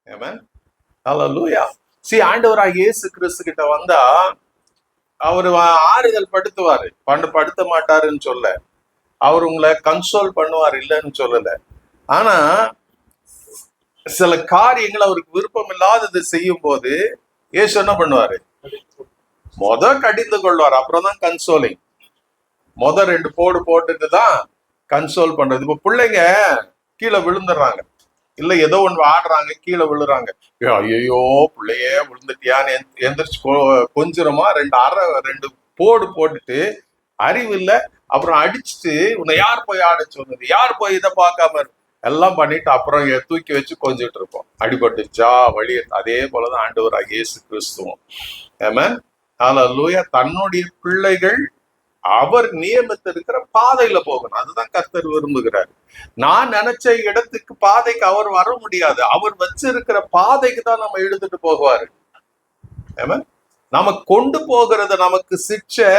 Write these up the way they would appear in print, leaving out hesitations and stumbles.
ஆமென். ஹல்லேலூயா. ஆண்டவராகிய இயேசு கிறிஸ்து கிட்ட வந்தா அவரு ஆறுதல் படுத்துவாரு, படுத்த மாட்டாருன்னு சொல்ல. அவர் உங்களை கன்சோல் பண்ணுவார், இல்லைன்னு சொல்லல. ஆனா சில காரியங்கள் அவருக்கு விருப்பம் இல்லாதது செய்யும் போது இயேசு என்ன பண்ணுவாரு? கடிந்து கொள்வார், அப்புறம் தான் கன்சோலிங். 2 போடு போட்டுட்டு தான் கன்சோல் பண்றது. இப்ப பிள்ளைங்க கீழே விழுந்துடுறாங்க, இல்ல ஏதோ ஒன்று ஆடுறாங்க, கீழே விழுறாங்க. ஐயோ பிள்ளையே விழுந்துட்டியான்னு எந்திரிச்சு கொஞ்சமா 2 போடு போட்டுட்டு அறிவு இல்லை, அப்புறம் அடிச்சுட்டு உன்னை யார் போய் ஆட சொன்னது, யார் போய் இதை பார்க்காம எல்லாம் பண்ணிட்டு அப்புறம் தூக்கி வச்சு கொஞ்சிட்டு இருப்போம். அடிபட்டுச்சா வழி. அதே போலதான் ஆண்டவராகிய இயேசு கிறிஸ்துவும். ஆமென். ஹல்லேலூயா. தன்னுடைய பிள்ளைகள் அவர் நியமித்திருக்கிற பாதையில போகணும், அதுதான் கர்த்தர் விரும்புகிறார். நான் நினைச்ச இடத்துக்கு பாதைக்கு அவர் வர முடியாது, அவர் வச்சிருக்கிற பாதைக்கு தான் நம்ம எழுதிட்டு போகுவாரு. நம்ம கொண்டு போகிறத நமக்கு சிக்ஷை.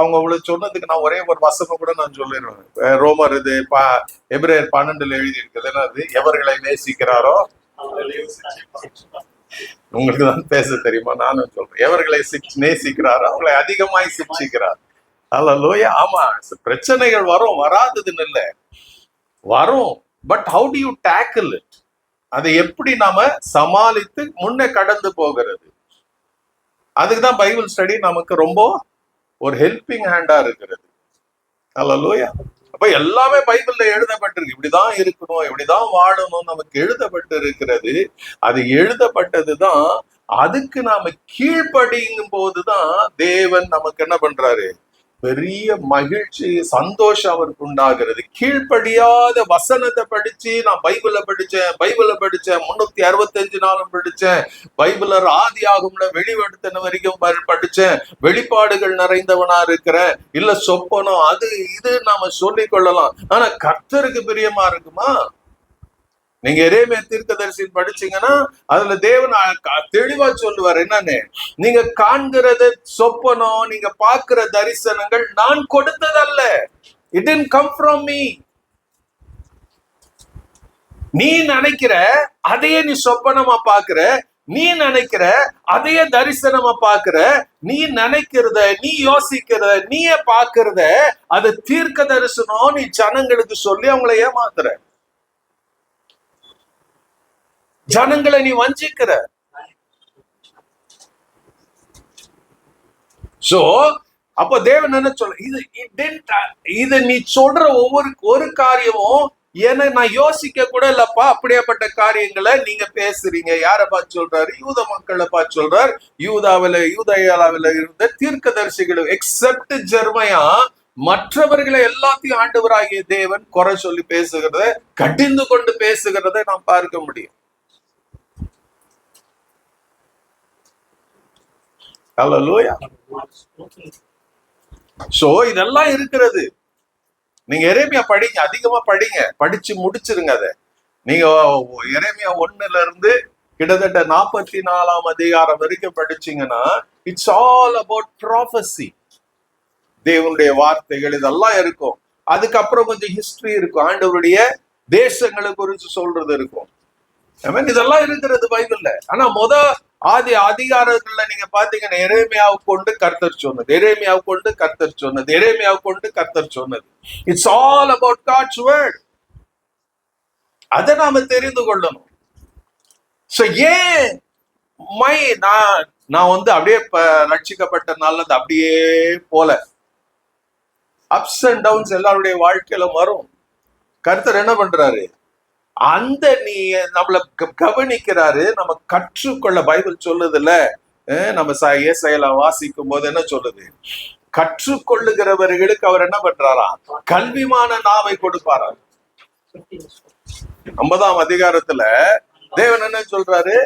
அவங்க அவ்வளவு சொன்னதுக்கு நான் ஒரே ஒரு வசனம் கூட நான் சொல்லிடுவேன். ரோமர் எபிரேயர் 12 எழுதி இருக்குது. என்னது? எவர்களை நேசிக்கிறாரோ உங்களுக்கு தான் பேச தெரியுமா? நானும் சொல்றேன். எவர்களை நேசிக்கிறாரோ அவங்களை அதிகமாய் சிக்ஷிக்கிறார். ஹல்லேலூயா. ஆமா, பிரச்சனைகள் வரும், வராததுன்னு இல்லை, வரும். But how to you tackle it? அதை எப்படி நாம சமாளித்து முன்னே கடந்து போகிறது? அதுக்குதான் பைபிள் ஸ்டடி நமக்கு ரொம்ப ஒரு ஹெல்பிங் ஹேண்டா இருக்கிறது. ஹல்லேலூயா. அப்ப எல்லாமே பைபிள்ல எழுதப்பட்டிருக்கு. இப்படிதான் இருக்கணும், இப்படிதான் வாழணும், நமக்கு எழுதப்பட்டு இருக்கிறது. அது எழுதப்பட்டதுதான். அதுக்கு நாம கீழ்ப்படியும் போதுதான் தேவன் நமக்கு என்ன பண்றாரு? பெரிய மகிழ்ச்சி, சந்தோஷம் அவருக்கு உண்டாகிறது. கீழ்ப்படியாத வசனத்தை படிச்சு நான் பைபிளை படிச்சேன் 365 நாளும் படிச்சேன், பைபிள ஆதி ஆகும்ல வெளிப்படுத்தின வரைக்கும் படிச்சேன், வெளிப்பாடுகள் நிறைந்தவனா இருக்கிறேன், இல்ல சொப்பனம் அது இது நாம சொல்லிக் கொள்ளலாம். ஆனா கர்த்தருக்கு பிரியமா இருக்குமா? நீங்க எரேமியா தீர்க்கதரிசி படிச்சீங்கன்னா அதுல தேவன் தெளிவா சொல்லுவார். என்னன்னு? நீங்க காண்கிறது சொப்பனம், நீங்க பார்க்கிற தரிசனங்கள் நான் கொடுத்ததல்ல. It didn't come from me. நீ நினைக்கிற அதையே நீ சொப்பனமா பாக்குற, நீ நினைக்கிற அதையே தரிசனமா பாக்குற, நீ நினைக்கிறத, நீ யோசிக்கிறத, நீயே பாக்குறத அது தீர்க்க தரிசனம் நீ ஜனங்களுக்கு சொல்லி அவங்களை ஏமாத்துற, ஜனங்களை நீ வஞ்சிக்கிற. சோ அப்ப தேவன் என்ன சொல்ல, இது நீ சொல்ற ஒரு காரியமும் ஏன்னா நான் யோசிக்க கூட இல்லப்பா. அப்படியாப்பட்ட காரியங்களை நீங்க பேசுறீங்க. யார பார்த்து சொல்றாரு? யூத மக்களை பார்த்து சொல்றார். யூதயாவில இருந்த தீர்க்கதரிசிகள் எக்ஸப்ட் ஜெர்மையா மற்றவர்களை எல்லாத்தையும் ஆண்டவராகிய தேவன் குறை சொல்லி பேசுகிறத, கடிந்து கொண்டு பேசுகிறத நாம் பார்க்க முடியும். ஹல்லேலூயா. சோ இதெல்லாம் இருக்கிறது. நீங்க எரேமியா படிங்க, அதிகமா படிங்க, படிச்சு முடிச்சிருங்க. அதை நீங்க எரேமியா 1 இருந்து கிட்டத்தட்ட 44ஆம் அதிகாரம் வரைக்கும் படிச்சீங்கன்னா இட்ஸ் ஆல் அபவுட் ப்ராஃபஸி. தேவனுடைய வார்த்தைகள் இதெல்லாம் இருக்கும். அதுக்கப்புறம் கொஞ்சம் ஹிஸ்டரி இருக்கும், ஆண்டவருடைய தேசங்களை குறித்து சொல்றது இருக்கும். இதெல்லாம் இருக்கிறது பைபிள்ல. ஆனா ஆதி அதிகாரங்கள்ல நீங்க பாத்தீங்கன்னா எரேமியாவை கொண்டு கர்த்தர் சொன்னது, எரேமியாவை கொண்டு கர்த்தர் சொன்னது, எரேமியாவை கொண்டு கர்த்தர் சொன்னது. It's all about God's word. அதை நாம தெரிந்து கொள்ளணும். சோ ஏன் நான் அப்படியே ரட்சிக்கப்பட்ட நல்லது அப்படியே போல அப்ஸ் அண்ட் டவுன்ஸ் எல்லாருடைய வாழ்க்கையில வரும். கர்த்தர் என்ன பண்றாரு? அந்த நீ நம்மள கவனிக்கிறாரு, நம்ம கற்றுக்கொள்ள. பைபிள் சொல்லுதுல, நம்ம ஏசாயால வாசிக்கும் போது என்ன சொல்லுது? கற்றுக்கொள்ளுகிறவர்களுக்கு அவர் என்ன பண்றாராம்? கல்விமான நாவை கொடுப்பாராம். 50ஆம் அதிகாரத்துல தேவன் என்ன சொல்றாரு?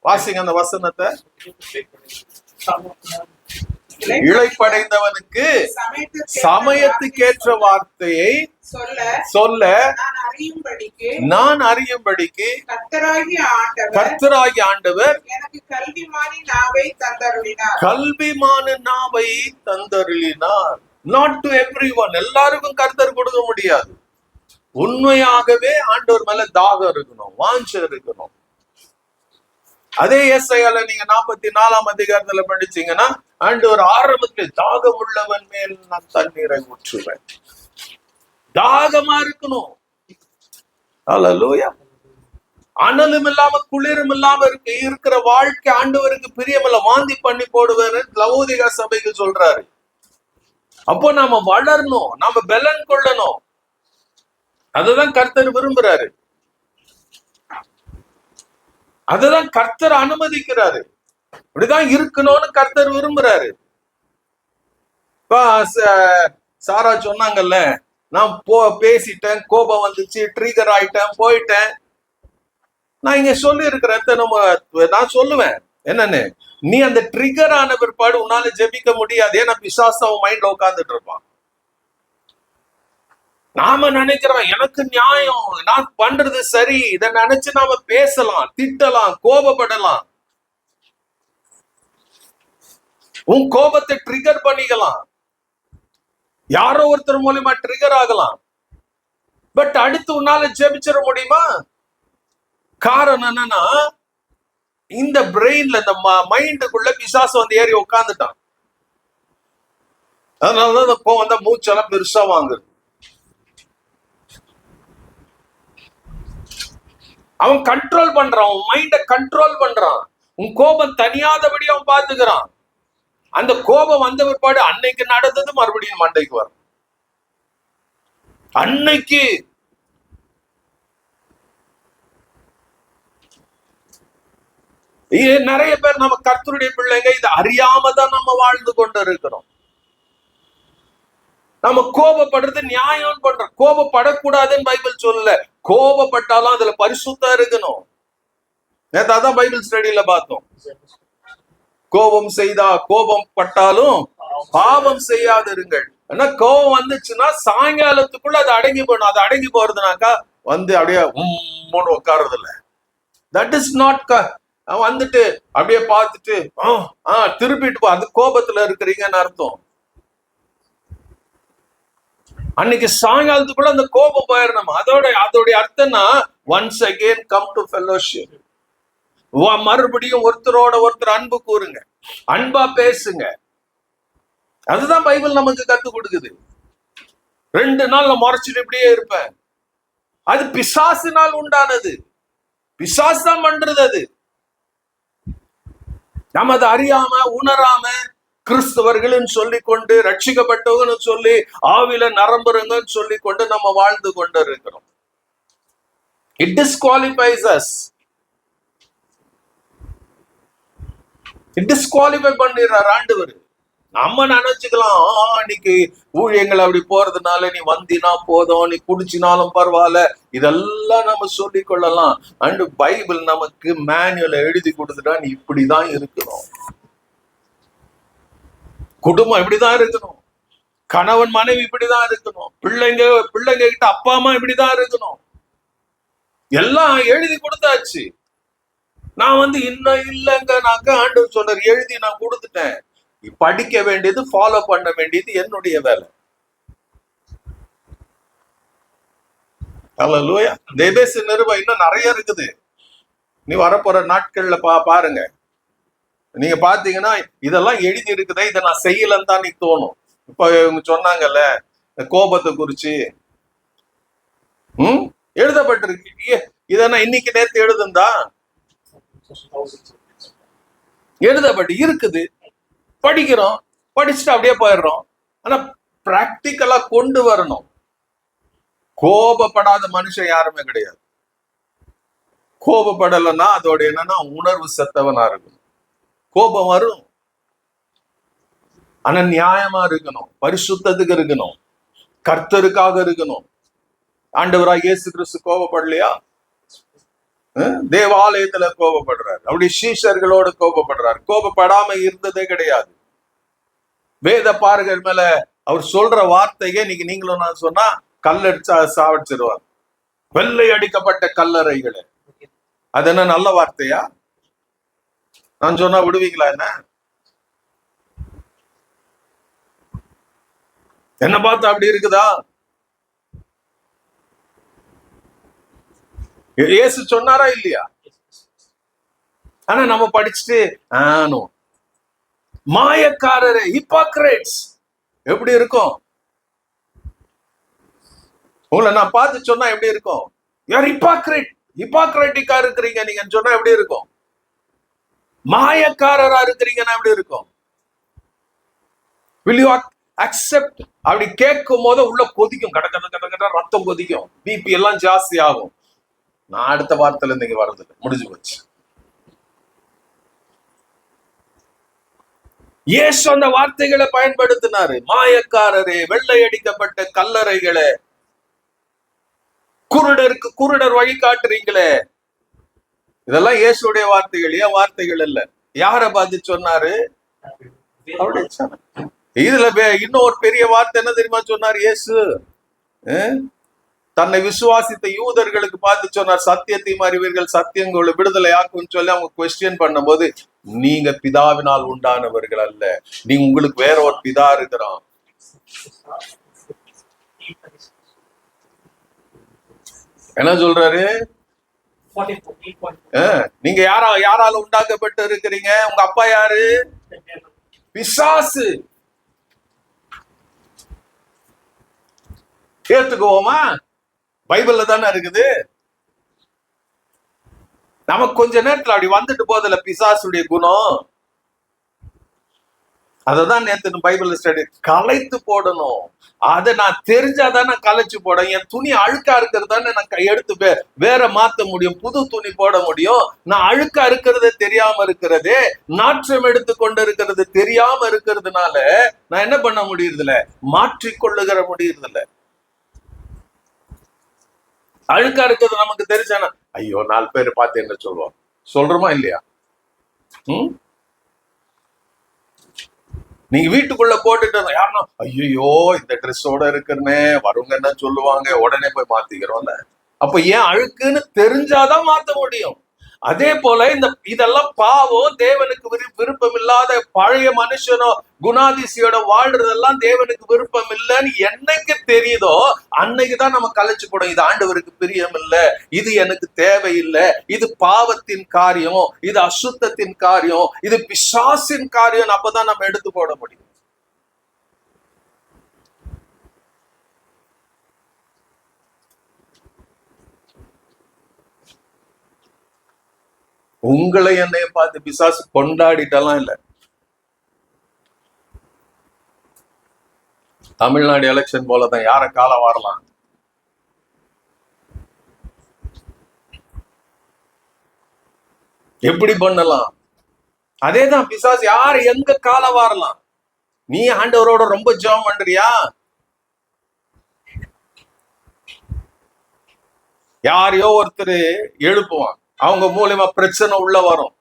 வாசிங்க அந்த வசனத்தை. இளைப்படைந்தவனுக்கு சமயத்துக்கேற்ற வார்த்தையை சொல்ல நான் அறியும்படிக்கு கர்த்தராகிய ஆண்டவர் கல்விமான நாவை தந்தருளினார். Not to everyone. எல்லாருக்கும் கர்த்தர் கொடுக்க முடியாது. உண்மையாகவே ஆண்டவர் மேல தாகம் இருக்கணும், வாஞ்சை இருக்கணும். அதே ஏசாயால நீங்க 44ஆம் அதிகாரத்துல படிச்சீங்கன்னா ஆண்டவர் ஆரம்பத்தில் தாகம் உள்ளவன் மேல் நான் தண்ணீரை ஊற்றுவேன். தாகமா இருக்கணும். அல்லேலூயா. அனலும் இல்லாம குளிரும் இல்லாம இருக்கிற வாழ்க்கை ஆண்டவருக்கு பிரியமில்ல, வாந்தி பண்ணி போடுவேன்னு லவோதிகா சபைக்கு சொல்றாரு. அப்போ நாம வளரணும், நாம பலன் கொள்ளணும். அதுதான் கர்த்தர் விரும்புறாரு, அதுதான் கர்த்தர் அனுமதிக்கிறாரு. இப்படிதான் இருக்கணும்னு கர்த்தர் விரும்புறாரு. சாரா சொன்னாங்கல்ல, நான் பேசிட்டேன், கோபம் வந்துச்சு, ட்ரிகர் ஆயிட்டேன், போயிட்டேன். நான் இங்க சொல்லி இருக்கிற நான் சொல்லுவேன் என்னன்னு, நீ அந்த ட்ரிகர் ஆன பிற்பாடு உன்னால ஜெபிக்க முடியாது. ஏன்னா பிசாசம் மைண்ட்ல உட்கார்ந்துட்டு இருப்பான். நாம நினைக்கிறோம் எனக்கு நியாயம், நான் பண்றது சரி, இதை நினைச்சு நாம பேசலாம், திட்டலாம், கோபப்படலாம், உன் கோபத்தை ட்ரிகர் பண்ணிக்கலாம், யாரோ ஒருத்தர் மூலமா ட்ரிகர் ஆகலாம். பட் அடுத்து உன்னால ஜெபிச்சிட முடியுமா? காரணம் என்னன்னா, இந்த பிரெயின்ல, இந்த மைண்டுக்குள்ள பிசாசு வந்து ஏறி உட்கார்ந்துட்டான். அதனாலதான் கோவம் மூச்செல்லாம் பெருசா வாங்குது. அவன் கண்ட்ரோல் பண்றான், உன் மைண்ட கண்ட்ரோல் பண்றான். உன் கோபம் தனியாதபடி அவன் பாத்துக்கிறான். அந்த கோபம் வந்த பிற்பாடு அன்னைக்கு நடந்தது மறுபடியும் மண்டைக்கு வரும். அன்னைக்கு நிறைய பேர் நம்ம கர்த்தருடைய பிள்ளைங்க இதை அறியாம தான் நம்ம வாழ்ந்து கொண்டு இருக்கிறோம். நம்ம கோபப்படுறது நியாயம் பண்றோம். கோபப்படக்கூடாதுன்னு பைபிள் சொல்லல, கோபப்பட்டாலும் அதுல பரிசுத்தம் இருக்கணும். நேத்தான் பைபிள் ஸ்டடியில பார்த்தோம், கோபம் பட்டாலும் பாவம் செய்யாதிருங்கள். ஏன்னா கோபம் வந்துச்சுன்னா சாயங்காலத்துக்குள்ள அது அடங்கி போகணும். அது அடங்கி போறதுனாக்கா வந்து அப்படியே உட்கார்றது இல்ல. That is not. வந்துட்டு அப்படியே பார்த்துட்டு திருப்பிட்டு போ, அது கோபத்துல இருக்கிறீங்கன்னு அர்த்தம். அன்னைக்கு சாயங்காலத்துக்குள்ள அந்த கோபம் போயிடணும். அதோடைய அர்த்தம்னா once again come to fellowship. மறுபடியும் ஒருத்தரோட ஒருத்தர் அன்பு கூறுங்க, அன்பா பேசுங்க. அதுதான் பைபிள் நமக்கு கத்து கொடுக்குது. 2 நாள் நான் முறைச்சிட்டு இப்படியே இருப்பேன், அது பிசாசினால் உண்டானது. பிசாசு தான் பண்றது. அது நம்ம அதை அறியாம உணராம கிறிஸ்தவர்கள்னு சொல்லி கொண்டு, ரட்சிக்கப்பட்டவங்கன்னு சொல்லி, ஆவில நரம்புறங்கன்னு சொல்லி கொண்டு நம்ம வாழ்ந்து கொண்டு இருக்கிறோம். It disqualifies us. டிஸ்குவாலிஃபை பண்ணிடுறார் ஆண்டவர். நம்ம நினைச்சுக்கலாம், இன்னைக்கு ஊழியங்கள் அப்படி போறதுனால நீ வந்தினா போதும், நீ குடிச்சினாலும் பரவாயில்ல, இதெல்லாம் நம்ம சொல்லி கொள்ளலாம். அண்ட் பைபிள் நமக்கு மேனுவல் எழுதி கொடுத்துட்டா நீ இப்படிதான் இருக்கணும், குடும்பம் இப்படிதான் இருக்கணும், கணவன் மனைவி இப்படிதான் இருக்கணும், பிள்ளைங்க கிட்ட அப்பா அம்மா இப்படிதான் இருக்கணும், எல்லாம் எழுதி கொடுத்தாச்சு. நான் இன்னும் இல்லைங்கனாக்க ஆண்டவர் சொன்னார், எழுதி நான் கொடுத்துட்டேன். படிக்க வேண்டியது, ஃபாலோ பண்ண வேண்டியது என்னுடைய வேலை. அல்லேலூயா. எபேசு நிருபம் இன்னும் நிறைய இருக்குது. நீ வரப்போற நாட்கள்ல பாருங்க. நீங்க பாத்தீங்கன்னா இதெல்லாம் எழுதி இருக்குதே, இதை நான் செய்யலன்னு தான் நீ தோணும். இப்ப இவங்க சொன்னாங்கல்ல கோபத்தை குறிச்சு, எழுதப்பட்டிருக்கு. இதை நான் இன்னைக்கு நேற்று எழுதுந்தா எழுதப்பட்டு இருக்குது, படிக்கிறோம், படிச்சுட்டு அப்படியே போயிடுறோம். ஆனா பிராக்டிக்கலா கொண்டு வரணும். கோபப்படாத மனுஷன் யாருமே கிடையாது. கோபப்படலைன்னா அதோட என்னன்னா உணர்வு செத்தவனா இருக்கணும். கோபம் வரும், ஆனா நியாயமா இருக்கணும், பரிசுத்தத்துக்கு இருக்கணும், கர்த்தருக்காக இருக்கணும். ஆண்டவராக இயேசு கிறிஸ்து கோபப்படலையா? தேவாலயத்துல கோபப்படுறாரு, அப்படி சீஷர்களோடு கோபப்படுறாரு. கோபப்படாம இருந்ததே கிடையாது. வேத பாருங்கள் மேல அவர் சொல்ற வார்த்தையே நீங்களும் நான் சொன்னா கல்லடிச்சா சாவடிச்சிருவார். வெள்ளை அடிக்கப்பட்ட கல்லறைகளை, அது என்ன நல்ல வார்த்தையா? நான் சொன்னா விடுவீங்களா? என்ன பார்த்தா அப்படி இருக்குதா? இயேசு சொன்னாரா இல்லையா? ஆனா நம்ம படிச்சுட்டு மாயக்காரரே, ஹிப்போக்ரேட்ஸ் எப்படி இருக்கும்? உங்களை நான் பார்த்து சொன்னா எப்படி இருக்கும்? யார் ஹிப்போக்ரேட்டிக்கா இருக்கிறீங்க நீங்க சொன்னா எப்படி இருக்கும்? மாயக்காரரா இருக்கிறீங்கன்னா எப்படி இருக்கும்? will you accept? அப்படி கேட்கும் போது உள்ள கொதிக்கும், கட கட கட கட ரத்தம் கொதிக்கும், பிபி எல்லாம் ஜாஸ்தி ஆகும். நான் அடுத்த வாரத்துல இருந்து இங்க வர்றது முடிஞ்சு போச்சு. இயேசு அந்த வார்த்தைகளை பயன்படுத்தினாரு. மாயக்காரரே, வெள்ளை அடிக்கப்பட்ட கல்லறைகளே, குருடர் வழி காட்டுறீங்களே. இதெல்லாம் இயேசுடைய வார்த்தைகள், ஏன் வார்த்தைகள் இல்ல. யாரை பார்த்து சொன்னாரு? இதுல இன்னும் ஒரு பெரிய வார்த்தை என்ன தெரியுமா சொன்னார் இயேசு? தன்னை விசுவாசித்த யூதர்களுக்கு பார்த்து சொன்னார், சத்தியத்தையும் அறிவீர்கள், சத்தியங்களை விடுதலை ஆக்குன்னு சொல்லி அவங்க குவெஸ்டியன் பண்ணும்போது, நீங்க பிதாவினால் உண்டானவர்கள் அல்ல, நீங்க உங்களுக்கு வேற ஒரு பிதா இருக்கிறான். என்ன சொல்றாரு? நீங்க யாரால உண்டாக்கப்பட்டு இருக்கிறீங்க? உங்க அப்பா யாரு? பிசாசு. ஏத்துக்குவோமா? பைபிள்ல தானே இருக்குது. நமக்கு கொஞ்ச நேரத்துல அப்படி வந்துட்டு போதில்ல பிசாசுடைய குணம். அததான் நேத்து பைபிள் ஸ்டடி கலைத்து போடணும். அதை நான் தெரிஞ்சாதான் நான் கலைச்சு போட. என் துணி அழுக்கா இருக்கிறதானே நான் எடுத்து வேற மாத்த முடியும், புது துணி போட முடியும். நான் அழுக்கா இருக்கிறது தெரியாம இருக்கிறதே, நாற்றம் எடுத்து கொண்டு இருக்கிறது தெரியாம இருக்கிறதுனால நான் என்ன பண்ண முடியறதில்ல, மாற்றிக்கொள்ளுகிற முடியறதில்ல. அழுக்கா இருக்கிறது நமக்கு தெரிஞ்சானா ஐயோ 4 பேர் பார்த்து என்ன சொல்லுவோம், சொல்றோமா இல்லையா? நீங்க வீட்டுக்குள்ள போட்டுட்டு யாருன்னா ஐயோ இந்த ட்ரெஸ்ஸோட இருக்கிறனே வருங்க என்ன சொல்லுவாங்க, உடனே போய் மாத்திக்கிறோம்ல. அப்ப ஏன் அழுக்குன்னு தெரிஞ்சாதான் மாத்த முடியும். அதே போல இதெல்லாம் பாவம், தேவனுக்கு விருப்பம் இல்லாத பழைய மனுஷனோ குணாதிசியோட வாழ்றதெல்லாம் தேவனுக்கு விருப்பம் இல்லைன்னு என்னைக்கு தெரியுதோ அன்னைக்குதான் நம்ம கலைச்சு போடும். இது ஆண்டவருக்கு பிரியம் இல்லை, இது எனக்கு தேவையில்லை, இது பாவத்தின் காரியம், இது அசுத்தத்தின் காரியம், இது பிசாசின் காரியம். அப்பதான் நம்ம எடுத்து போட முடியும். உங்களை என்னைய பார்த்து பிசாசு கொண்டாடிட்டெல்லாம் இல்லை. தமிழ்நாடு எலெக்ஷன் போலதான், யார காலம் வரலாம். எப்படி பண்ணலாம்? அதேதான் பிசாசு, யாரு எங்க காலம் வரலாம். நீ ஆண்டவரோட ரொம்ப ஜெபம் பண்றியா? யாரையோ ஒருத்தர் எழுப்புவான், அவங்க மூலமா பிரச்சனை உள்ள வரும்.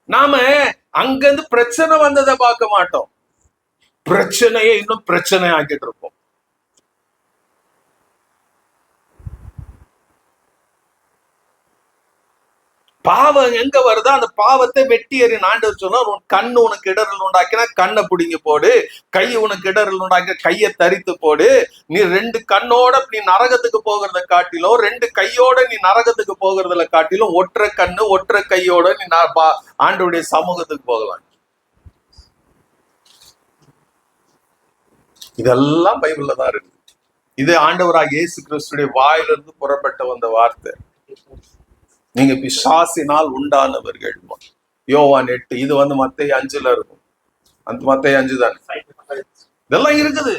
நாம அங்கிருந்து பிரச்சனை வந்ததை பார்க்க மாட்டோம், பிரச்சனையை இன்னும் பிரச்சனை ஆக்கிட்டு இருப்போம். பாவம் எங்க வருதோ அந்த பாவத்தை வெட்டி எறி. ஆண்டவர் சொன்னா, கண்ணு உனக்கு இடரல் உண்டாக்கினா கண்ணை பிடிங்கி போடு, கை உனக்கு இடரல் உண்டாக்கினா கையை தரித்து போடு. நீ 2 கண்ணோட நீ நரகத்துக்கு போகிறத காட்டிலும் 2 கையோட நீ நரகத்துக்கு போகிறதுல காட்டிலும் ஒற்றை கண்ணு ஒற்றை கையோட நீ ஆண்டவருடைய சமூகத்துக்கு போகலாம். இதெல்லாம் பைபிள்ல தான் இருக்கு. இது ஆண்டவராக இயேசு கிறிஸ்துடைய வாயிலிருந்து புறப்பட்ட வந்த வார்த்தை. நீங்க பிசாசினால் உண்டானவர்கள். யோவான் 8. இது மத்தேயு 5ல இருக்கும். அந்த மத்தேயு 5 தான் இதெல்லாம் இருக்குது.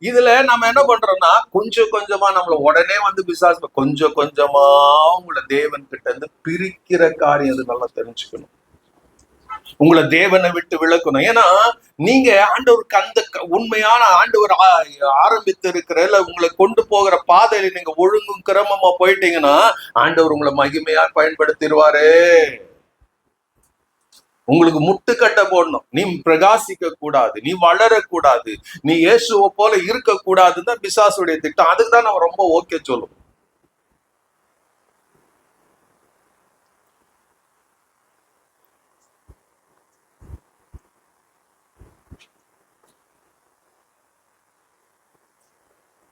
இதுல நம்ம என்ன பண்றோம்னா, கொஞ்சம் கொஞ்சமா நம்மள உடனே பிசாசு கொஞ்சம் கொஞ்சமா உங்களை தேவன் கிட்ட இருந்து பிரிக்கிற காரியம் அது நல்லா தெரிஞ்சுக்கணும். உங்களை தேவனை விட்டு விளக்கணும். ஏன்னா நீங்க ஆண்டவருக்கு அந்த உண்மையான ஆண்டவர் ஆரம்பித்து இருக்கிற உங்களை கொண்டு போகிற பாதையில நீங்க ஒழுங்கும் கிரமமா போயிட்டீங்கன்னா ஆண்டவர் உங்களை மகிமையா பயன்படுத்திடுவாரு. உங்களுக்கு முட்டுக்கட்டை போடணும். நீ பிரகாசிக்க கூடாது, நீ வளரக்கூடாது, நீ இயேசுவை போல இருக்க கூடாதுன்னு தான் பிசாசுடைய திட்டம். அதுக்கு தான் நம்ம ரொம்ப ஓகே சொல்லுவோம்.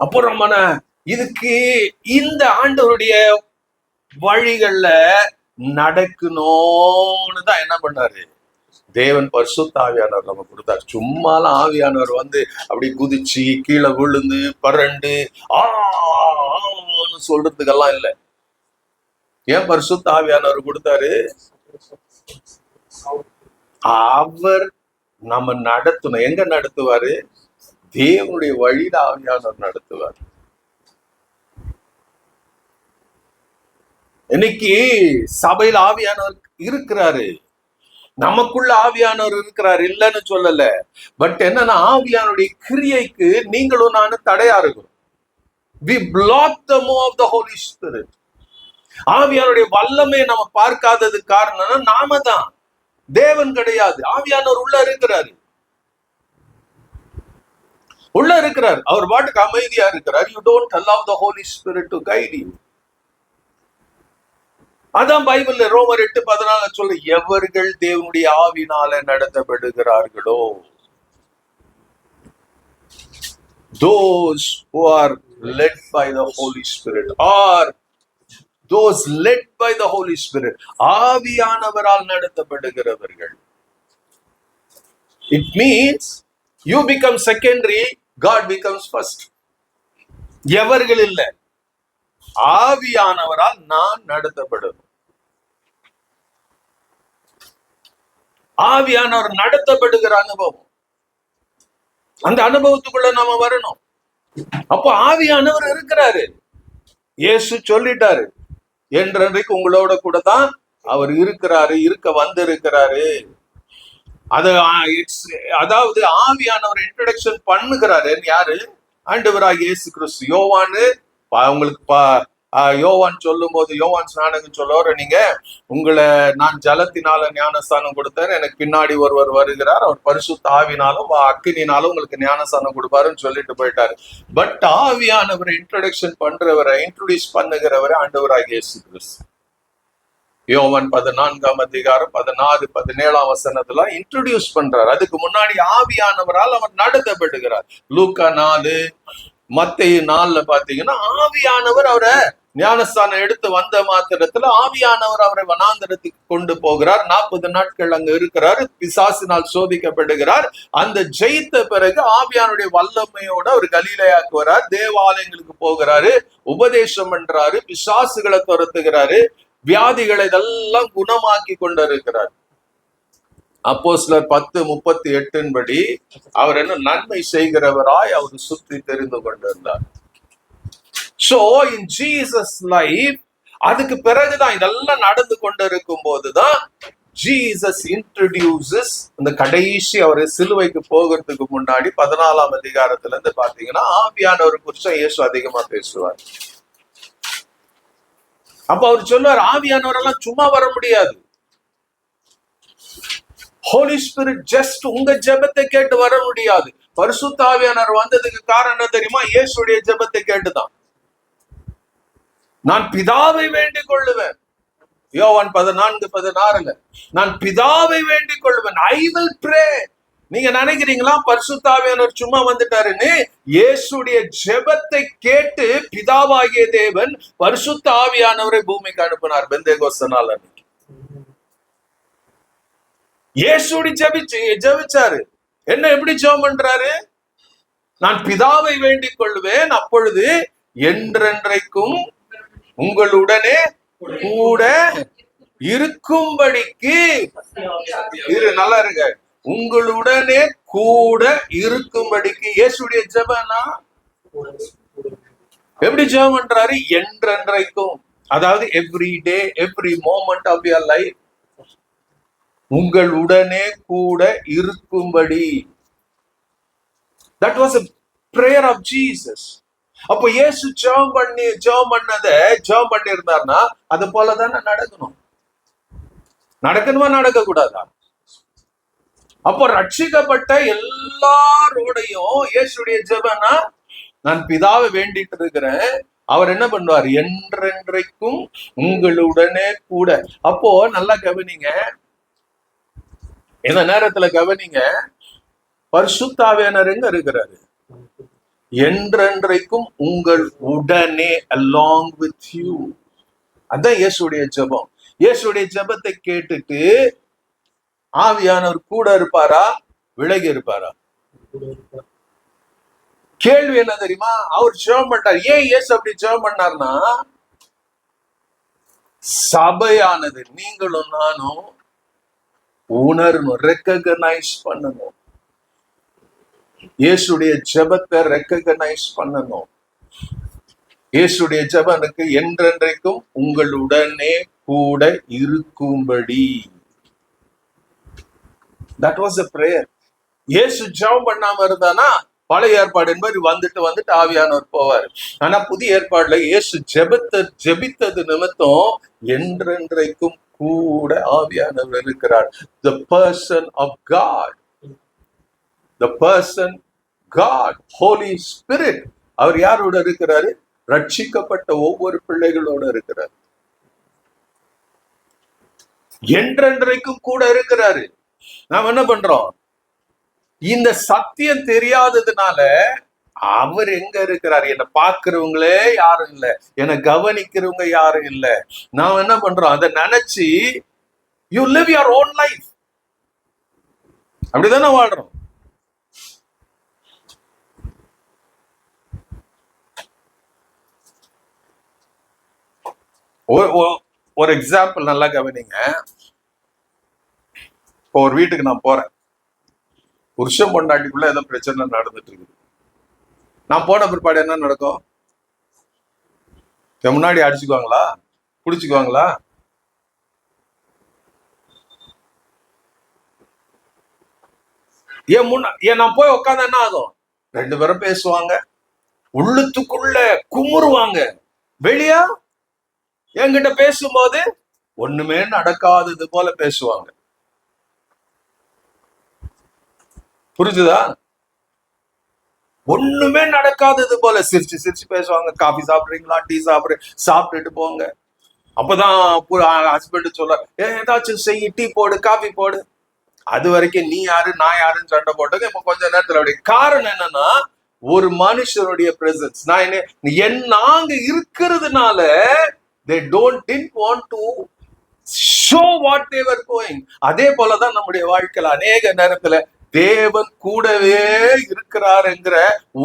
அப்புறம் இதுக்கு இந்த ஆண்டவருடைய வழிகள்ல நடக்கணும்னு தான் என்ன பண்ணாரு தேவன். பரிசுத்த ஆவியானவர் நம்ம கொடுத்தாரு. சும்மாலாம் ஆவியானவர் வந்து அப்படி குதிச்சு கீழே விழுந்து பரண்டு ஆன்னு சொல்றதுக்கெல்லாம் இல்லை. ஏன் பரிசுத்த ஆவியானவர் கொடுத்தாரு? அவர் நம்ம நடத்தணும். எங்க நடத்துவாரு? தேவனுடைய வழியில ஆவியானவர் நடத்துவார். இன்னைக்கு சபையில் ஆவியானவர் இருக்கிறாரு, நமக்குள்ள ஆவியானவர் இருக்கிறார், இல்லைன்னு சொல்லல. பட் என்னன்னா ஆவியானுடைய கிரியைக்கு நீங்களும் நானும் தடையா இருக்கும். We block the move of the Holy Spirit. ஆவியானுடைய வல்லமை நம்ம பார்க்காதது காரணம் நாம தான், தேவன் கிடையாது. ஆவியானவர் உள்ள இருக்கிறாரு, உள்ள இருக்கிறார். அவர் பாட்டுக்கு அமைதியா இருக்கிறார். You don't allow the Holy Spirit to guide you. அதான் பைபிள்ல ரோமர் 8:14 சொல்ல, எவர்கள் தேவனுடைய ஆவினால நடத்தப்படுகிறார்களோ, those who are led by the Holy Spirit, or those led by the Holy Spirit, ஆவியானவரால் நடத்தப்படுகிறவர்கள். It means you become secondary, God becomes first. எவர்கள் இல்ல, ஆவியானவரால் நான் நடத்தப்படும். ஆவியானவர் நடத்தப்படுகிற அனுபவம், அந்த அனுபவத்துக்குள்ள நாம வரணும். அப்போ ஆவியானவர் இருக்கிறாரு. இயேசு சொல்லிட்டாரு, என்றைக்கு உங்களோட கூட தான் அவர் இருக்கிறாரு, இருக்க வந்திருக்கிறாரு. அதாவது ஆவியானவர் இன்ட்ரோடக்ஷன் பண்ணுகிறாரு யாரு? ஆண்டவராகிய இயேசு கிறிஸ்து. யோவான் உங்களுக்கு யோவான் சொல்லும் போது, யோவான் ஸ்நானகம் சொல்லுவாரு, நீங்க உங்களை நான் ஜலத்தினால ஞானஸ்தானம் கொடுத்தேன், எனக்கு பின்னாடி ஒருவர் வருகிறார், அவர் பரிசுத்த ஆவினாலும் அக்கினினாலும் உங்களுக்கு ஞானஸ்தானம் கொடுப்பாருன்னு சொல்லிட்டு போயிட்டாரு. பட் ஆவியானவரை இன்ட்ரோடக்ஷன் பண்றவரை, இன்ட்ரோடியூஸ் பண்ணுகிறவரை ஆண்டவராகிய இயேசு கிறிஸ்து. யோவான் 14:16-17 இன்ட்ரோடியூஸ் பண்றார். அதுக்கு முன்னாடி ஆவியானவரால் அவர் நடத்தப்படுகிறார். லூக்கா 4, மத்தேயு 4 பாத்தீங்கன்னா ஆவியானவர் அவரை ஞானஸ்தானம் எடுத்து வந்த மாத்திரத்துல ஆவியானவர் அவரை வனாந்தரத்துக்கு கொண்டு போகிறார். 40 நாட்கள் அங்க இருக்கிறார், பிசாசினால் சோதிக்கப்படுகிறார். அந்த ஜெயித்த பிறகு ஆவியானுடைய வல்லமையோட அவர் கலிலேயாக்கு வரார், தேவாலயங்களுக்கு போகிறாரு, உபதேசம் பண்றாரு, பிசாசுகளை துரத்துகிறாரு, வியாதிகளை இதெல்லாம் குணமாக்கி கொண்டிருக்கிறார். அப்போஸ்தலர் 10:38 படி அவர் என்ன நன்மை செய்கிறவராய் அவர் சுற்றி தெரிந்து கொண்டிருந்தார். சோ இன் ஜீசஸ் லைஃப், அதுக்கு பிறகுதான் இதெல்லாம் நடந்து கொண்டிருக்கும் போதுதான் ஜீசஸ் இன்ட்ரோடியூசஸ் அந்த கடைசி அவர் சிலுவைக்கு போகிறதுக்கு முன்னாடி 14ஆம் அதிகாரத்துல இருந்து பாத்தீங்கன்னா ஆவியானவர் குறிச்சு இயேசு அதிகமா பேசுவார். அப்ப அவர் சொல்லுவார், ஆவியானவர் எல்லாம் சும்மா வர முடியாது. ஹோலி ஸ்பிரிட் ஜஸ்ட் உங்க ஜெபத்தை கேட்டு வர முடியாது. பரிசுத்த ஆவியானவர் வந்ததுக்கு காரணம் தெரியுமா? இயேசுடைய ஜெபத்தை கேட்டுதான். நான் பிதாவை வேண்டிக் கொள்ளுவேன், யோவான் 14:16 நான் பிதாவை வேண்டிக் கொள்ளுவேன், ஐ வில் ப்ரே. நீங்க நினைக்கிறீங்களா பரிசுத்த ஆவியானவர் சும்மா வந்துட்டாருன்னு? இயேசுடைய ஜெபத்தை கேட்டு பிதாவாகிய தேவன் பரிசுத்த ஆவியானவரை பூமிக்கு அனுப்பினார் பெந்தேகோஸ்து நாள் அன்னைக்கு. இயேசுடி ஜெபிச்சாரு. என்ன எப்படி ஜெபம் பண்றாரு? நான் பிதாவை வேண்டிக் கொள்வேன், அப்பொழுது என்றென்றைக்கும் உங்களுடனே கூட இருக்கும்படிக்கு நல்லா இருங்க, உங்களுடனே கூட இருக்கும்படிக்கு. இயேசுடைய ஜெபம்னா எப்படி ஜெபம் பண்றாரு? என்றென்றைக்கும், அதாவது every day, every moment of your life உங்களுடனே கூட இருக்கும்படி. That was a prayer of Jesus. அப்போ இயேசு ஜெபம் பண்ணிருந்தார்னா அது போலதானே நடக்கணும். நடக்கணுமா நடக்க கூடாதா? அப்போ ரட்சிக்கப்பட்ட எல்லாரோடையும் இயேசுடைய ஜெபம்னா, நான் பிதாவை வேண்டிட்டு இருக்கிறேன், அவர் என்ன பண்ணுவார்? என்றென்றைக்கும் உங்களுடனே கூட. அப்போ நல்லா கவனிங்க, இந்த நேரத்துல கவனிங்க, பரிசுத்த ஆவியானவர் எங்க இருக்கிறாரு? என்றென்றைக்கும் உங்கள் உடனே, along with you. அதான் இயேசுடைய ஜெபம். இயேசுடைய ஜெபத்தை கேட்டுட்டு ஆவியானவர் கூட இருப்பாரா, விலகி இருப்பாரா? கேள்வி என்ன தெரியுமா? அவர் ஜெபம் பண்ணார். ஏன் இயேசு அப்படி ஜெபம் பண்ணார்னா, சபையானது நீங்களும் நானும் உணரணும், ரெக்கக்னைஸ் பண்ணணும். இயேசுடைய ஜெபத்தை ரெக்கக்னைஸ் பண்ணணும். இயேசுடைய ஜெபனுக்கு என்றென்றைக்கும் உங்களுடனே கூட இருக்கும்படி. That was a prayer. இயேசு ஜெபம் பண்ணாம இருந்தானா பழைய ஏற்பாடு என்பது வந்துட்டு ஆவியானவர் போவார். ஆனா புதிய ஏற்பாடுல இயேசு ஜெபித்தது நிமித்தம் என்றென்றைக்கும் கூட ஆவியானவர் இருக்கிறார். The person of God, the person God, Holy Spirit. அவர் யாரோட இருக்கிறாரு? ரட்சிக்கப்பட்ட ஒவ்வொரு பிள்ளைகளோட இருக்கிறார். என்றென்றைக்கும் கூட இருக்கிறாரு. நாம் என்ன பண்றோம்? இந்த சத்தியம் தெரியாததுனால அவர் எங்க இருக்கிறார்? என்னை பாக்குறவங்களே யாரும் இல்ல, என்னை கவனிக்கிறவங்க யாரும் இல்ல. நாம் என்ன பண்றோம்? அதை நினைச்சு you live your own life. அப்படிதானே வாழ்றோம். ஒரு எக்ஸாம்பிள் நல்லா கவனிங்க. இப்போ ஒரு வீட்டுக்கு நான் போறேன், புருஷன் பொண்டாட்டிக்குள்ள ஏதோ பிரச்சனை நடந்துட்டு இருக்குது. நான் போன பிற்பாடு என்ன நடக்கும்? முன்னாடி அடிச்சுக்குவாங்களா, புடிச்சுக்குவாங்களா? ஏன் நான் போய் உட்காந்து என்ன ஆகும்? ரெண்டு பேரும் பேசுவாங்க, உள்ளுத்துக்குள்ள குமுறுவாங்க. வெளியா என்கிட்ட பேசும்போது ஒண்ணுமே நடக்காதது போல பேசுவாங்க. புரிஞ்சுதா? ஒண்ணுமே நடக்காதது போல சிரிச்சு சிரிச்சு பேசுவாங்க. காபி சாப்பிடுறீங்களா, டீ சாப்பிட்டுட்டு போங்க. அப்பதான் ஹஸ்பண்ட் சொல்ல, ஏதாச்சும் செய்ய, டீ போடு, காபி போடு. அது வரைக்கும் நீ யாரு நான் யாருன்னு சண்டை போட்டது இப்ப கொஞ்ச நேரத்துல அப்படி. காரணம் என்னன்னா, ஒரு மனுஷனுடைய பிரசன்ஸ் நாங்க இருக்கிறதுனால they didn't want to show what they were going. அதே போலதான் நம்முடைய வாழ்க்கையில அநேக நேரத்துல தேவன் கூடவே இருக்கிறாருங்கிற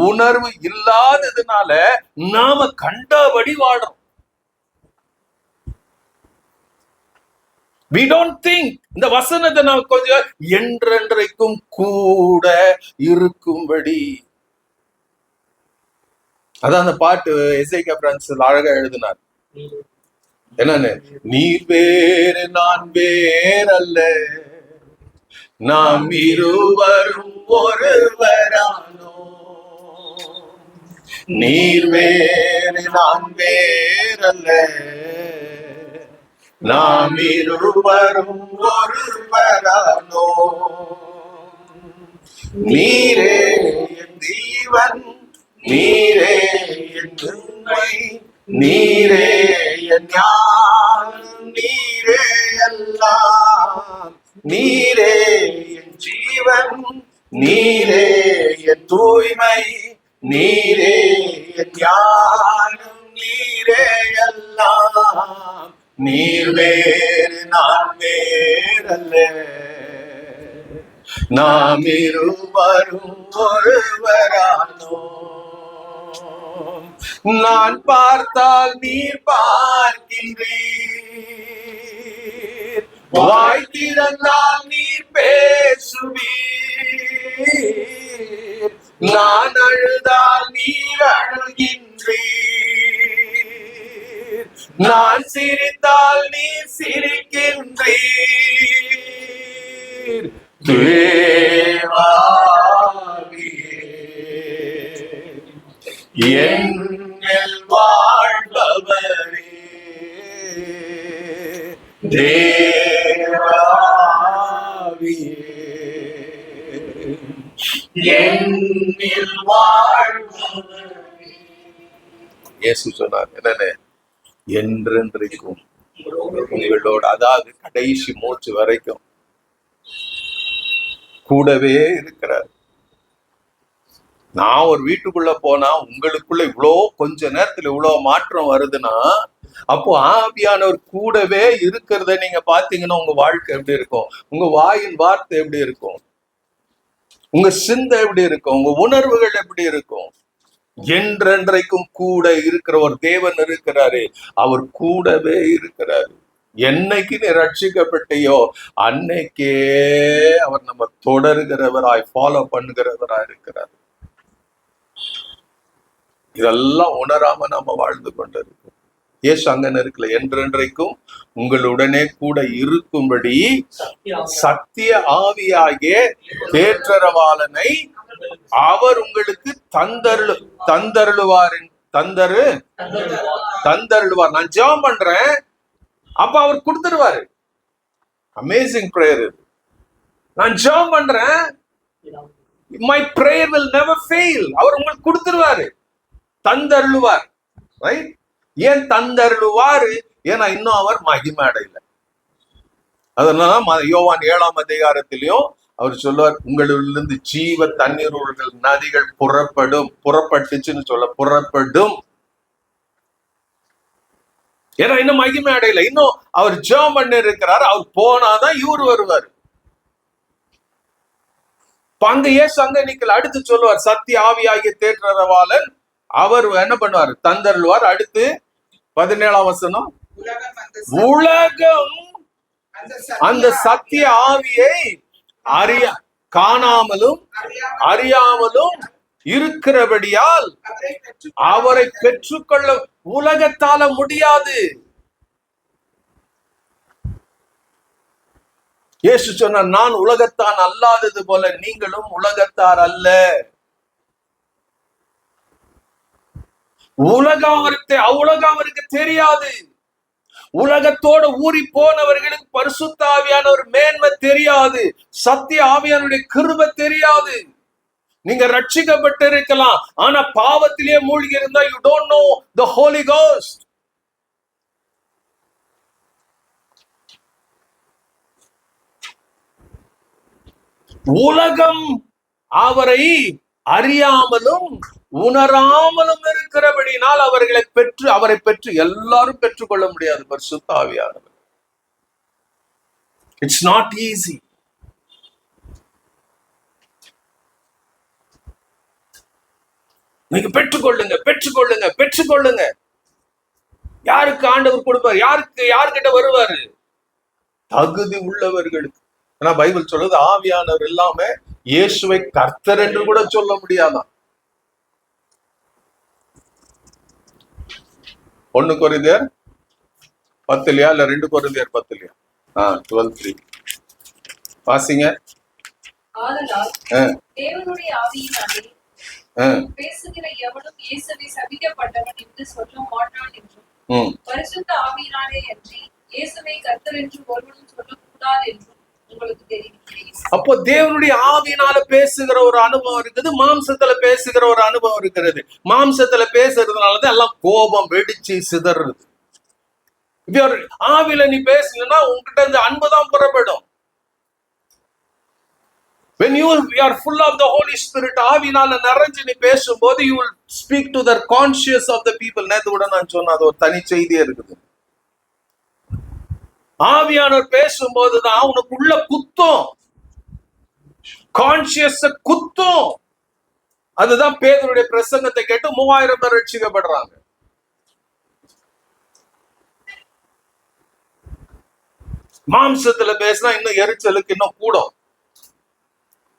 உணர்வு இல்லாததுனால நாம கண்டபடி வாடுறோம். We don't think. இந்த வசனத்தை நாம் கொஞ்சம் என்றென்றைக்கும் கூட இருக்கும்படி. அதான் அந்த பாட்டு எசேக்கியா பிரான்சிஸ் அழகா எழுதினார். என்னன்னு? நீர் வேறு நான் வேறல்ல, நாம் இருவரும் ஒருவரானோ. நீர் வேறு நான் வேறல்ல, நாம் இருவரும் ஒருவரானோ. நீரே என் ஜீவன், நீரே என் உண்மை, நீரே என் ஞானம், நீரே எல்லாம். நீரே என் ஜீவன், நீரே என் தூய்மை, நீரே என் ஞானம், நீரே எல்லாம். நீர் வேறு நான் வேறல்ல, நாம் இருவரும் ஒருவரானோ. நான் பார்த்தால் நீர் பார்க்கின்றீர், வாய் திறந்தால் நீர் பேசுவீர். நான் அழுதால் நீர் அழுகின்றீர், நான் சிரித்தால் நீர் சிரிக்கின்றீர். என்னில் வாழ்பவரே, தேவாவியே, என்னில் வாழ்பவரே. இயேசு சொன்னார் என்னன்னு? என்றென்றைக்கும் உங்களோட, அதாவது கடைசி மூச்சு வரைக்கும் கூடவே இருக்கிறார். நான் ஒரு வீட்டுக்குள்ள போனா உங்களுக்குள்ள இவ்வளோ கொஞ்ச நேரத்துல இவ்வளவு மாற்றம் வருதுன்னா, அப்போ ஆவியானவர் கூடவே இருக்கிறத நீங்க பாத்தீங்கன்னா உங்க வாழ்க்கை எப்படி இருக்கும், உங்க வாயின் வார்த்தை எப்படி இருக்கும், உங்க சிந்தை எப்படி இருக்கும், உங்க உணர்வுகள் எப்படி இருக்கும். என்றென்றைக்கும் கூட இருக்கிற ஒரு தேவன் இருக்கிறாரு, அவர் கூடவே இருக்கிறாரு. என்னைக்கு நீ ரட்சிக்கப்பட்டையோ அன்னைக்கே அவர் நம்ம தொடர்கிறவராய் ஃபாலோ பண்ணுகிறவராய் இருக்கிறார். இதெல்லாம் உணராம நாம வாழ்ந்து கொண்டிருக்கோம். ஏசு அங்க இருக்கல, என்றென்றைக்கும் உங்களுடனே கூட இருக்கும்படி சத்திய ஆவியாகிய தேற்றரவாளனை அவர் உங்களுக்கு தந்தருளுவார். நான் ஜெபம் பண்றேன், அப்ப அவர் கொடுத்துருவாரு. அமேசிங் பிரேயர் இது. நான் ஜெபம் பண்றேன், my prayer will never fail. அவர் உங்களுக்கு கொடுத்துருவாரு, தந்தருளுவார். ரைட்? ஏன் தந்தருளுவாரு? ஏன்னா இன்னும் அவர் மகிமை அடையல. அதனால யோவான் 7ஆம் அதிகாரத்திலையும் அவர் சொல்லுவார், உங்களிலிருந்து ஜீவ தண்ணீர்கள் நதிகள் புறப்பட்டுச்சுன்னு புறப்படும். ஏன்னா இன்னும் மகிமை அடையல, இன்னும் அவர் ஜெபம் பண்ணி இருக்கிறார். அவர் போனாதான் இவரு வருவார். அங்க ஏசு அங்க நிக்கல. அடுத்து சொல்லுவார், சத்திய ஆவியாகிய தேற்றரவாளன் அவர் என்ன பண்ணுவார்? தந்தருள்வார். அடுத்து 17ஆம் வசனம், உலகம் அந்த சத்திய ஆவியை காணாமலும் அறியாமலும் இருக்கிறபடியால் அவரை பெற்றுக்கொள்ள உலகத்தால முடியாது. இயேசு சொன்னார், நான் உலகத்தான் அல்லாதது போல நீங்களும் உலகத்தார் அல்ல. உலகம் அவருக்கு தெரியாது. உலகத்தோட ஊறி போனவர்களுக்கு பரிசுத்த ஆவியானவர் மேன்மை தெரியாது, சத்திய ஆவியானுடைய கிருபை தெரியாது. நீங்க ரட்சிக்கப்பட்டு இருக்கலாம், ஆனா பாவத்திலேயே மூழ்கி இருந்தா you don't know the Holy Ghost. உலகம் அவரை அறியாமலும் உணராமலும் இருக்கிறபடினால் அவரை பெற்று எல்லாரும் பெற்றுக்கொள்ள முடியாது. பரிசுத்த ஆவியானவர், இட்ஸ் நாட் ஈஸி. நீங்க பெற்றுக்கொள்ளுங்க. யாருக்கு ஆண்டவர் கொடுப்பார்? யாருக்கிட்ட வருவாரு? தகுதி உள்ளவர்களுக்கு. ஆனா பைபிள் சொல்லுது, ஆவியானவர் இல்லாம இயேசுவை கர்த்தர் என்று கூட சொல்ல முடியாதான். 1 கொரிந்தியர் 10 இல்ல 2 கொரிந்தியர் 10 12:3 வாசிங்க. தேவனுடைய ஆவியினாலே பேசுகிற எவனும் இயேசுவை சபிக்கப்பட்டவன் என்று சொல்ல மாட்டான் என்றும், பரிசுத்த ஆவியினாலே அன்றி இயேசுவை கர்த்தர் என்று ஒருவனும் சொல்லக்கூடாது என்றும் உங்களுக்கு தெரியும். அப்போ தேவனுடைய ஆவியினால பேசுகிற ஒரு அனுபவம் இருக்குது, மாம்சத்துல பேசுகிற ஒரு அனுபவம் இருக்கிறது. மாம்சத்துல பேசுறதுனாலதான் எல்லாம் கோபம் வெடிச்சு சிதறது. ஆவியில நீ பேசுனா உங்ககிட்ட இருந்து அன்புதான் புறப்படும். When you are full of the Holy Spirit, ஆவியினால நிறைஞ்சு நீ பேசும்போது you will speak to the conscious of the people. நேத்து கூட நான் சொன்ன அது ஒரு தனி செய்தியே இருக்குது. ஆவியானவர் பேசும்போதுதான் உனக்குள்ள குத்தம், கான்சியஸ் குத்தம். அதுதான் பேதுருடைய பிரசங்கத்தை கேட்டு 3000 பேர் ரட்சிக்கப்படுறாங்க. மாம்சத்துல பேசினா இன்னும் எரிச்சலுக்கு இன்னும் கூடும்.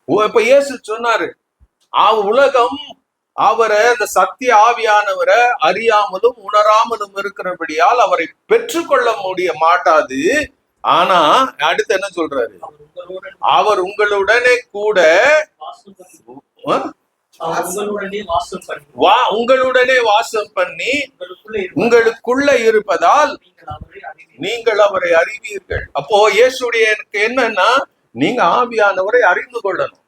இப்ப இயேசு சொன்னாரு, உலகம் அவரை, அந்த சத்திய ஆவியானவரை அறியாமலும் உணராமலும் இருக்கிறபடியால் அவரை பெற்றுக்கொள்ள முடிய மாட்டாது. ஆனா அடுத்து என்ன சொல்றாரு? அவர் உங்களுடனே கூட உங்களுடனே வாசம் பண்ணி உங்களுக்குள்ள இருப்பதால் நீங்கள் அவரை அறிவீர்கள். அப்போ இயேசுடைய எனக்கு என்னன்னா, நீங்க ஆவியானவரை அறிந்து கொள்ளணும்.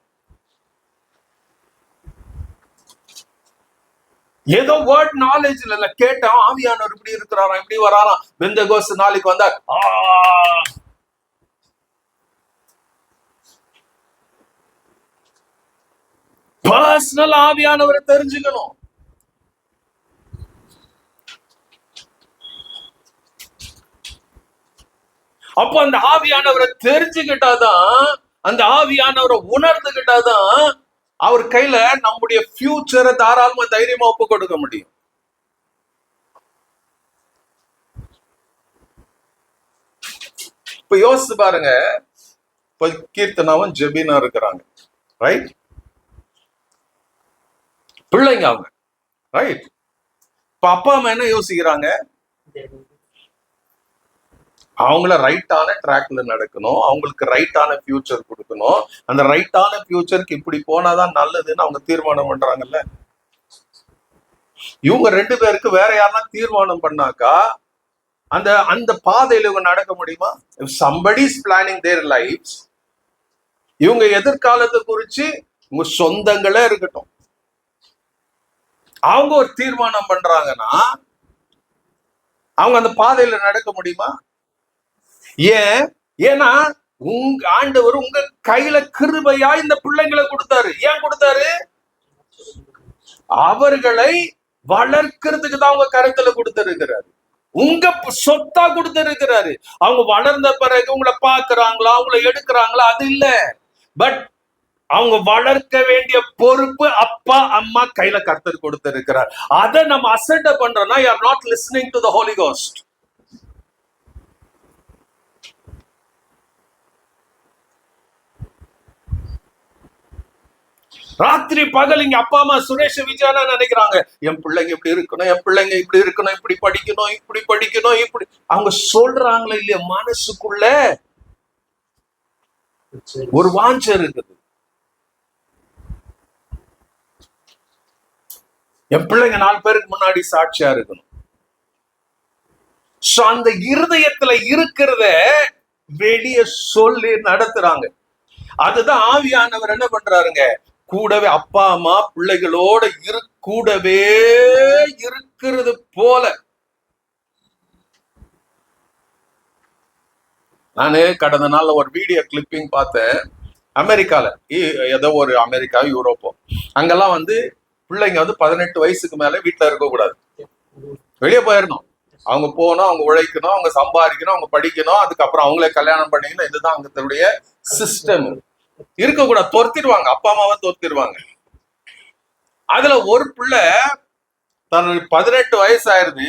ஏதோ வேர்ட் நாலேஜ் இல்ல, கேட்டோம் ஆவியானவர் இப்படி இருக்கிறாராம், இப்படி வராராம், பெந்தெகோஸ்து நாளைக்கு வந்தார். பர்சனல் ஆவியானவரை தெரிஞ்சுக்கணும். அப்போ அந்த ஆவியானவரை தெரிஞ்சுக்கிட்டாதான், அந்த ஆவியானவரை உணர்ந்துகிட்டாதான் அவர் கையில நம்முடைய ஃபியூச்சரை தாராளமா தைரியமா ஒப்பு கொடுக்க முடியும். இப்ப யோசிச்சு பாருங்க, இப்ப கீர்த்தனாவும் ஜெபினா இருக்கிறாங்க, ரைட்? பிள்ளைங்க அவங்க, ரைட்? இப்ப அப்பா அம்மா என்ன யோசிக்கிறாங்க? அவங்கள ரைட்டான ட்ராக்ல நடக்கணும், அவங்களுக்கு ரைட்டான ஃபியூச்சர் கொடுக்கணும். அந்த ரைட்டான ஃபியூச்சருக்கு இப்படி போனாதான் நல்லதுன்னு அவங்க தீர்மானம் பண்றாங்கல்ல. இவங்க 2 பேருக்கு வேற யாருன்னா தீர்மானம் பண்ணாக்கா அந்த அந்த பாதையில இவங்க நடக்க முடியுமா? If somebody is planning their lives, இவங்க எதிர்காலத்தை குறிச்சு உங்க சொந்தங்களே இருக்கட்டும், அவங்க ஒரு தீர்மானம் பண்றாங்கன்னா அவங்க அந்த பாதையில நடக்க முடியுமா? ஏன்னா உங்க ஆண்டவர் உங்க கையில கிருபையா இந்த பிள்ளைங்களை கொடுத்தாரு. ஏன் கொடுத்தாரு? அவர்களை வளர்க்கிறதுக்கு தான் உங்க கருத்துல கொடுத்திருக்கிறாரு, உங்க சொத்தா கொடுத்திருக்கிறாரு. அவங்க வளர்ந்த பிறகு உங்களை பாக்குறாங்களா, அவங்களை எடுக்கிறாங்களா, அது இல்ல. பட் அவங்க வளர்க்க வேண்டிய பொறுப்பு அப்பா அம்மா கையில கர்த்தர் கொடுத்திருக்கிறார். அதை நம்ம அசட்டை பண்றோம்னா you are not listening to the Holy Ghost. ராத்திரி பகல் இங்க அப்பா அம்மா சுரேஷ் விஜயானா நினைக்கிறாங்க, என் பிள்ளைங்க இப்படி இருக்கணும், என் பிள்ளைங்க இப்படி இருக்கணும், இப்படி படிக்கணும், இப்படி படிக்கணும், இப்படி அவங்க சொல்றாங்களே இல்லையா, மனசுக்குள்ள ஒரு வாஞ்சை இருக்குது. என் பிள்ளைங்க 4 பேருக்கு முன்னாடி சாட்சியா இருக்கணும். அந்த இருதயத்துல இருக்கிறத வெளிய சொல்லி நடத்துறாங்க. அதுதான் ஆவியானவர் என்ன பண்றாருங்க, கூடவே அப்பா அம்மா பிள்ளைகளோட கூடவே இருக்கிறது போல. நானு கடந்த நாள்ல ஒரு வீடியோ கிளிப்பிங் பார்த்தேன். அமெரிக்கால, ஏதோ ஒரு அமெரிக்கா யூரோப்போ, அங்கெல்லாம் வந்து பிள்ளைங்க வந்து 18 வயசுக்கு மேல வீட்டுல இருக்க கூடாது, வெளியே போயிடணும். அவங்க போகணும், அவங்க உழைக்கணும், அவங்க சம்பாதிக்கணும், அவங்க படிக்கணும், அதுக்கப்புறம் அவங்களே கல்யாணம் பண்ணிக்கணும். இதுதான் அவங்களுடைய சிஸ்டம். இருக்கக்கூடாது, துரத்திடுவாங்க, அப்பா அம்மாவை துரத்திடுவாங்க. அதுல ஒரு பிள்ளை தன்னுடைய 18 வயசு ஆயிருது,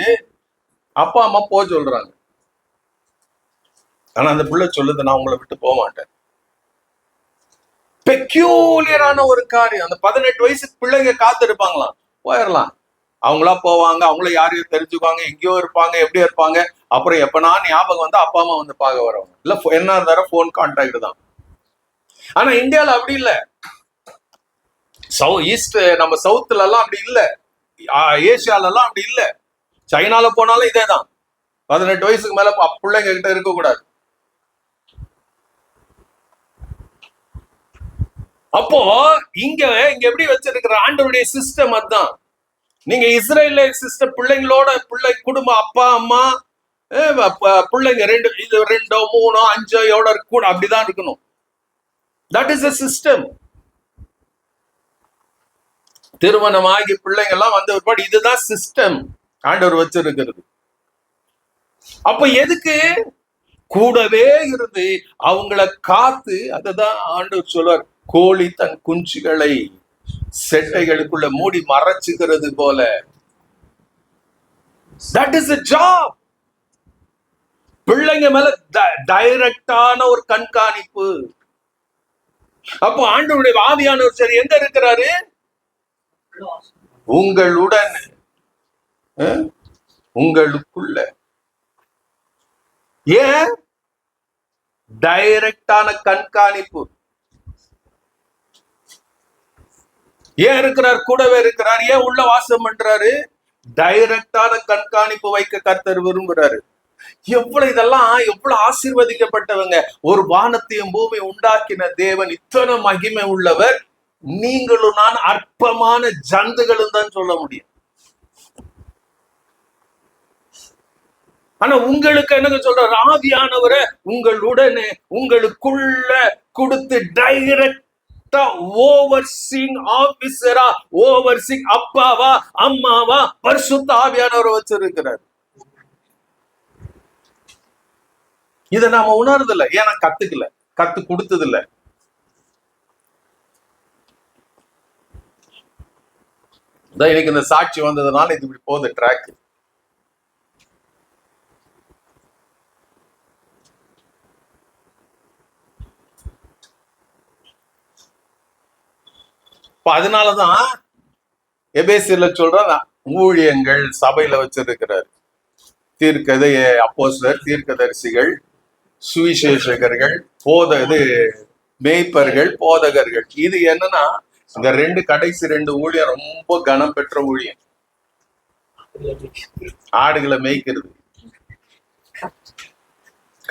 அப்பா அம்மா போக சொல்றாங்க. ஆனா அந்த பிள்ளை சொல்லுது, நான் உங்களை விட்டு போக மாட்டேன். பெக்யூலியரான ஒரு காரியம். அந்த 18 வயசு பிள்ளைங்க காத்து இருப்பாங்களாம், போயிடலாம். அவங்களா போவாங்க, அவங்கள யாரையும் தெரிஞ்சுக்குவாங்க, எங்கேயோ இருப்பாங்க, எப்படியோ இருப்பாங்க. அப்புறம் எப்பனா ஞாபகம் வந்து அப்பா அம்மா வந்து பார்க்க வரவங்க இல்ல, என்ன இருந்தாலும் போன் கான்டாக்ட் தான். ஆனா இந்தியால அப்படி இல்ல, ஈஸ்ட் நம்ம சவுத்துல எல்லாம் அப்படி இல்ல, ஏசியால எல்லாம் அப்படி இல்ல. சைனால போனாலும் இதேதான், 18 வயசுக்கு மேல பிள்ளைங்க கிட்ட இருக்க கூடாது. அப்போ இங்க எப்படி வச்சிருக்கிற ஆண்டவருடைய சிஸ்டம் அதுதான். நீங்க இஸ்ரேல் சிஸ்டம், பிள்ளைங்களோட பிள்ளை குடும்பம், அப்பா அம்மா பிள்ளைங்க 2 3 5 எவ்வளவு இருக்க கூட அப்படிதான் இருக்கணும். That is a system. திருமணமாகி பிள்ளைங்க எல்லாம் வந்த ஒருபாடு இதுதான் சிஸ்டம் ஆண்டவர் வச்சிருக்கிறது. அப்ப எதுக்கு கூடவே இருந்து அவங்கள காத்து, அததான் ஆண்டவர் சொல்வார், கோழி தன் குஞ்சுகளை செட்டைகளுக்குள்ள மூடி மறைச்சுக்கிறது போல. That is a job. பிள்ளைங்க மேல டைரக்டான ஒரு கண்காணிப்பு. அப்போ ஆண்டவருடைய ஆவியானவர் சரி எங்க இருக்கிறாரு? உங்களுடன், உங்களுக்குள்ள. ஏன் டைரக்டான கண்காணிப்பு? ஏன் இருக்கிறார்? கூடவே இருக்கிறார். ஏன் உள்ள வாசம் பண்றாரு? டைரக்டான கண்காணிப்பு வைக்க கர்த்தர் விரும்புறாரு. எவ்வளவு இதெல்லாம் எவ்வளவு ஆசீர்வதிக்கப்பட்டவங்க. ஒரு வானத்தையும் பூமி உண்டாக்கின தேவன் இத்தனை மகிமை உள்ளவர். நீங்களும் நான் அற்பமான ஜந்துகளும் தான் சொல்ல முடியும். ஆனா உங்களுக்கு என்ன சொல்ற, ஆவியானவரை உங்களுடனே உங்களுக்குள்ள கொடுத்து டைரக்டா ஓவர்சீயிங் ஆபீசரா, ஓவர்சீயிங் அப்பாவா அம்மாவா பரிசுத்த ஆவியானவரை வச்சிருக்கிறார். இதை நாம உணர்றதில்ல, ஏன்னா கத்துக்கல, கத்து கொடுத்தது இல்ல. இன்னைக்கு இந்த சாட்சி வந்ததுனால இது இப்படி போகுது ட்ராக். அதனாலதான் எபேசியர்ல சொல்ற ஊழியங்கள் சபையில வச்சிருக்கிறார். அப்போஸ்தலர், தீர்க்கதரிசிகள், சுவிசேஷகர்கள், மேய்ப்பர்கள், போதகர்கள். இது என்னன்னா இந்த கடைசி 2 ஊழியம் ரொம்ப கனம் பெற்ற ஊழியம். ஆடுகளை மேய்க்கிறது,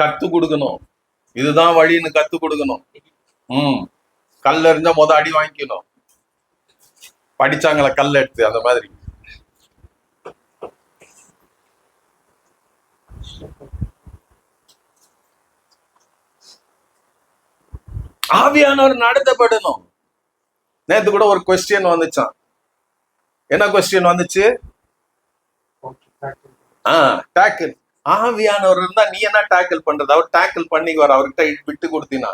கத்து கொடுக்கணும், இதுதான் வழின்னு கத்து கொடுக்கணும். கல்ல இருந்தா அடி வாங்கிக்கணும், படிச்சாங்கள கல் எடுத்து, அந்த மாதிரி. ஆவியானவர் நடத்தப்படணும். நேத்து கூட ஒரு கொஸ்டின் வந்துச்சான். என்ன கொஸ்டின் வந்துச்சு? டேக்கிள். ஆவியானவர் இருந்தா நீ என்ன டேக்கிள் பண்றது? அவர் டேக்கிள் பண்ணிக்குவார். அவர்கிட்ட விட்டு கொடுத்தீங்கன்னா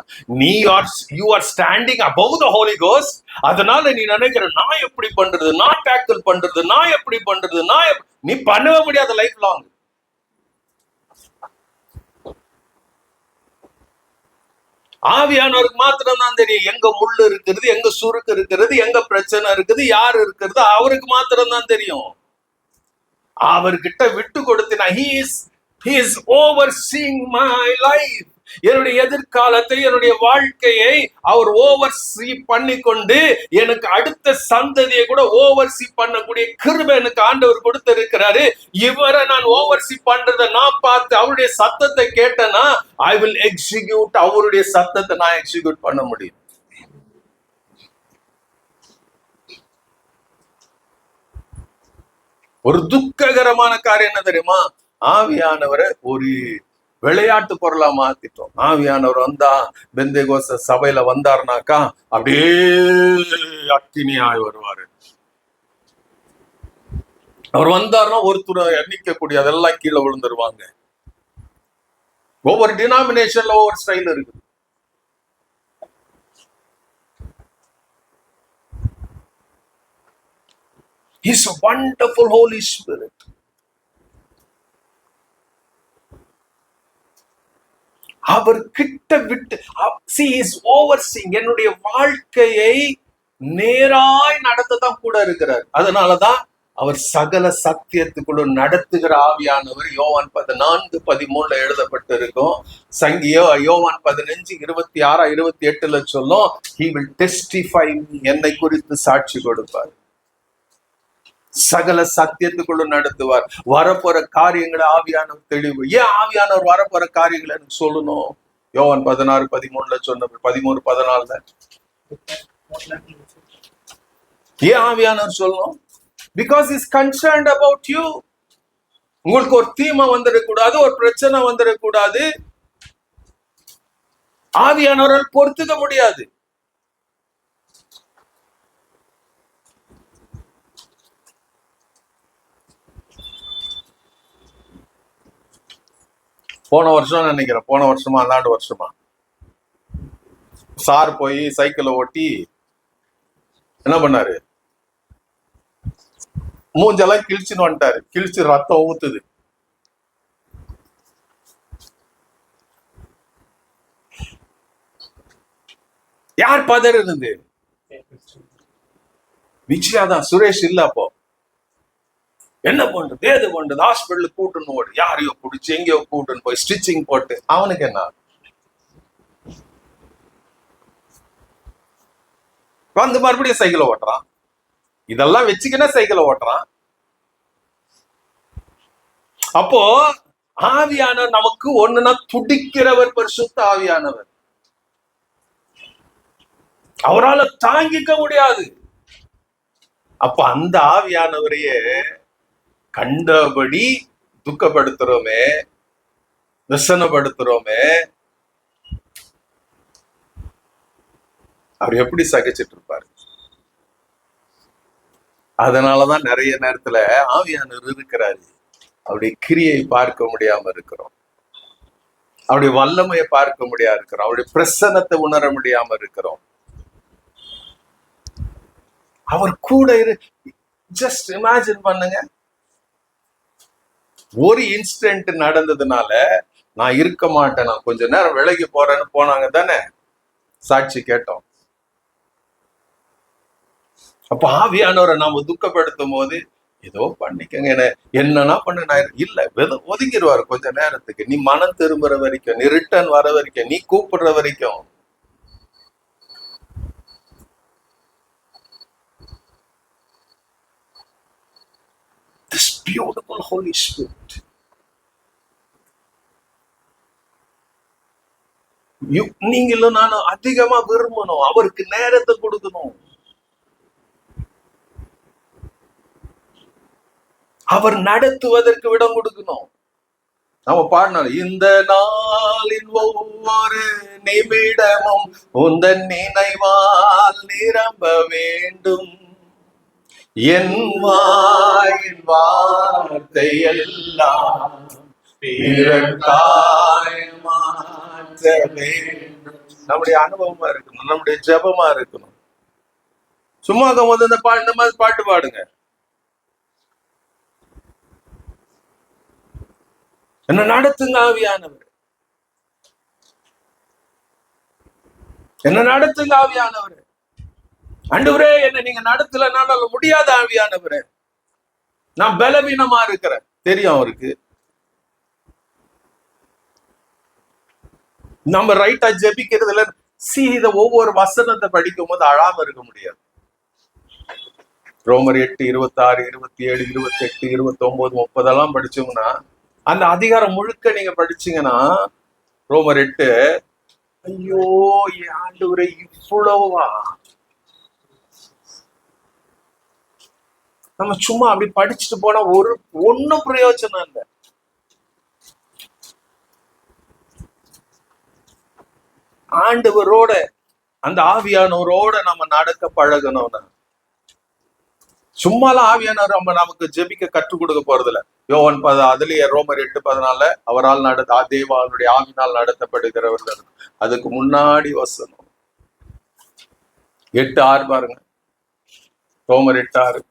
you are standing above the Holy Ghost. அதனால நீ நினைக்கிற நான் எப்படி பண்றது, நான் டேக்கிள் பண்றது, நான் எப்படி பண்றது, நீ பண்ணவே முடியாத லைஃப் லாங். ஆவியானவருக்கு மாத்திரம் தான் தெரியும் எங்க முள்ளு இருக்கிறது, எங்க சுருக்கு இருக்கிறது, எங்க பிரச்சனை இருக்குது, யாரு இருக்கிறது, அவருக்கு மாத்திரம் தான் தெரியும். அவர்கிட்ட விட்டு கொடுத்தினா he is overseeing my life. என்னுடைய எதிர்காலத்தை, என்னுடைய வாழ்க்கையை அவர் ஓவர்சீ பண்ணி கொண்டு எனக்கு அடுத்த சந்ததியை கூட ஓவர்சீ பண்ணக்கூடிய கிருபை எனக்கு ஆண்டவர் கொடுத்திருக்கிறாரு. இவரை நான் ஓவர்சீ பண்றதை நான் பார்த்து அவருடைய சத்தத்தை கேட்டேன்னா ஐ வில் எக்ஸிக்யூட். அவருடைய சத்தத்தை நான் எக்ஸிக்யூட் பண்ண முடியும். ஒரு துக்ககரமான காரியம் என்ன தெரியுமா? ஆவியானவரை ஒரு விளையாட்டு பொருளா மாத்திட்டோம். ஆவியானவர் வந்தா பெந்தேகோஸ்தே சபையில வந்தாருனாக்கா அப்படியே அக்கினியாய் வருவாரு. அவர் வந்தாருன்னா ஒருத்தர் எண்ணிக்கக்கூடிய அதெல்லாம் கீழே விழுந்துருவாங்க. ஒவ்வொரு டினாமினேஷன்ல ஒவ்வொரு ஸ்டைல் இருக்கு. He's a wonderful Holy Spirit. அவர் கிட்ட விட்டு என்னுடைய வாழ்க்கையை நேராய் நடத்ததான் கூட இருக்கிறார். அதனாலதான் அவர் சகல சத்தியத்துக்குள்ள நடத்துகிற ஆவியானவர். யோவான் 14:13 எழுதப்பட்டு இருக்கும். யோவான் 15:26, 28 சொல்லும், he will testify, என்னை குறித்து சாட்சி கொடுப்பார், சகல சத்தியத்துக்குள்ள நடத்துவார். வரப்போற காரியங்களை ஆவியானவர் தெளிவு. ஏன் ஆவியானவர் வரப்போற காரியங்களை எனக்கு சொல்லணும்? யோவான் 16:13 சொன்ன 13:14 ஏன் ஆவியானவர் சொல்லணும்? Because is concerned about you. உங்களுக்கு ஒரு தீமை வந்துடக்கூடாது, ஒரு பிரச்சனை வந்துடக்கூடாது. ஆவியானவரால் பொறுத்துக்க முடியாது. போன வருஷம் நினைக்கிறேன், போன வருஷமா அந்தாண்டு வருஷமா சார் போய் சைக்கிளை ஓட்டி என்ன பண்ணாரு, மூஞ்செல்லாம் கிழிச்சுன்னு வந்துட்டாரு. கிழிச்சு ரத்தம் ஊத்துது. யார் பதர் இருந்து? விஜயாதான். சுரேஷ் இல்ல. அப்போ என்ன பண்றது, ஏது பண்றது, ஹாஸ்பிட்டலுக்கு கூட்டுன்னு ஓடு, யாரையோ பிடிச்சி எங்கேயோ கூட்டுன்னு போய் ஸ்டிச்சிங் போட்டு. அவனுக்கு என்ன வந்து மறுபடியும் சைக்கிளை ஓட்டுறான். இதெல்லாம் வச்சுக்கினா சைக்கிளை ஓட்டுறான். அப்போ ஆவியானவர் நமக்கு ஒண்ணுன்னா துடிக்கிறவர் பரிசுத்த ஆவியானவர். அவரால் தாங்கிக்க முடியாது. அப்ப அந்த ஆவியானவரையே கண்டபடி துக்கப்படுத்துறோமே, விசனப்படுத்துறோமே, அவர் எப்படி சகிச்சிட்டு இருப்பாரு? அதனாலதான் நிறைய நேரத்துல ஆவியானவர் இருக்கிறாரு, அவருடைய கிரியை பார்க்க முடியாம இருக்கிறோம். அவருடைய வல்லமையை பார்க்க முடியா இருக்கிறோம், அவருடைய பிரசன்னத்தை உணர முடியாம இருக்கிறோம். அவர் கூட ஜஸ்ட் இமேஜின் பண்ணுங்க, ஒரு இன்சிடென்ட் நடந்ததுனால நான் இருக்க மாட்டேன், நான் கொஞ்ச நேரம் விலகி போறேன்னு போனாங்க தானே, சாட்சி கேட்டோம். அப்ப ஆவியானவரை நாம துக்கப்படுத்தும் போது ஏதோ பண்ணிக்கங்க, என்னன்னா பண்ண நான் இல்ல, ஒதுங்கிடுவாரு கொஞ்ச நேரத்துக்கு. நீ மனம் திரும்புற வரைக்கும், நீ ரிட்டர்ன் வர வரைக்கும், நீ கூப்பிடுற வரைக்கும். This beautiful Holy Spirit. நீங்களும் நானும் அதிகமா விரும்பணும், அவருக்கு நேரத்தை கொடுக்கணும். அவர் நடத்துவதற்கு விடம் கொடுக்கணும். நம்ம பாடினார், இந்த நாளின் ஒவ்வொரு நிமிடமும் உந்தன் நினைவால் நிரம்ப வேண்டும், என் வாயின் வார்த்தை எல்லாம் மாற்ற வேண்டும். நம்முடைய அனுபவமா இருக்கணும், நம்முடைய ஜெபமா இருக்கணும். சும்மா போது இந்த மாதிரி பாட்டு பாடுங்க. என்ன நடத்துங்க ஆவியானவர், என்ன நடத்துங்க ஆவியானவர். ஆண்டவரே என்ன நீங்க நடத்தலனால முடியாத ஆவியானவரே, நான் பலவீனமா இருக்கிறேன் தெரியும் அவருக்கு. நம்ம ரைட்டா ஜெபிக்கிறதுல இத ஒவ்வொரு வசனத்தை படிக்கும் போது அழாம இருக்க முடியாது. ரோமர் 8, 26, 27, 28, 29, 30 எல்லாம் படிச்சோம்னா, அந்த அதிகாரம் முழுக்க நீங்க படிச்சீங்கன்னா, ரோமர் 8, ஐயோ ஆண்டவரே இவ்வளவா, நம்ம சும்மா அப்படி படிச்சுட்டு போனா ஒன்னும் பிரயோஜனம் இல்லை. ஆண்டவரோட அந்த ஆவியானவரோட நம்ம நடக்க பழகணும்னா, சும்மாலாம் ஆவியானவர் நமக்கு ஜெபிக்க கற்றுக் கொடுக்க போறது இல்ல. யோவான் அதுலயே ரோமர் 8:14 அவரால் தேவாவுடைய ஆவினால் நடத்தப்படுகிறவர்கள். அதுக்கு முன்னாடி வசனம் 8:6 பாருங்க. ரோமர் 8:6.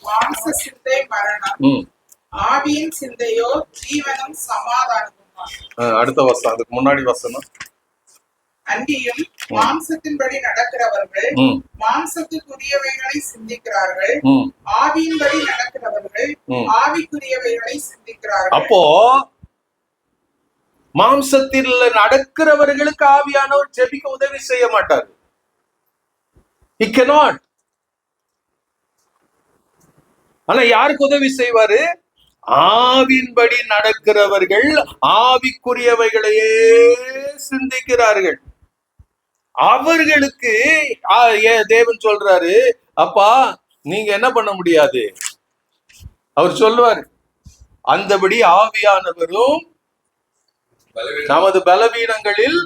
மாம்ச சிந்தை மரணம், ஆவியின் சிந்தையோ ஜீவனும் சமாதானமும். அடுத்த வசனம், அதுக்கு முன்னாடி வசனம், அன்றியும் மாம்சத்தின்படி நடக்கிறவர்கள் மாம்சத்துக்குரியவைகளை சிந்திக்கிறார்கள், ஆவியின்படி நடக்கிறவர்கள் ஆவிக்குரியவைகளை சிந்திக்கிறார்கள். அப்போ மாம்சத்தில் நடக்கிறவர்களுக்கு ஆவியானவர் ஜெபிக்க உதவி செய்ய மாட்டார். He cannot. ஆனா யாருக்கு உதவி செய்வாரு? ஆவின்படி நடக்கிறவர்கள் ஆவிக்குரியவைகளையே சிந்திக்கிறார்கள். அவர்களுக்கு தேவன் சொல்றாரு, அப்பா நீங்க என்ன பண்ண முடியாது. அவர் சொல்லுவார், அந்தபடி ஆவியானவரும் நமது பலவீனங்களில்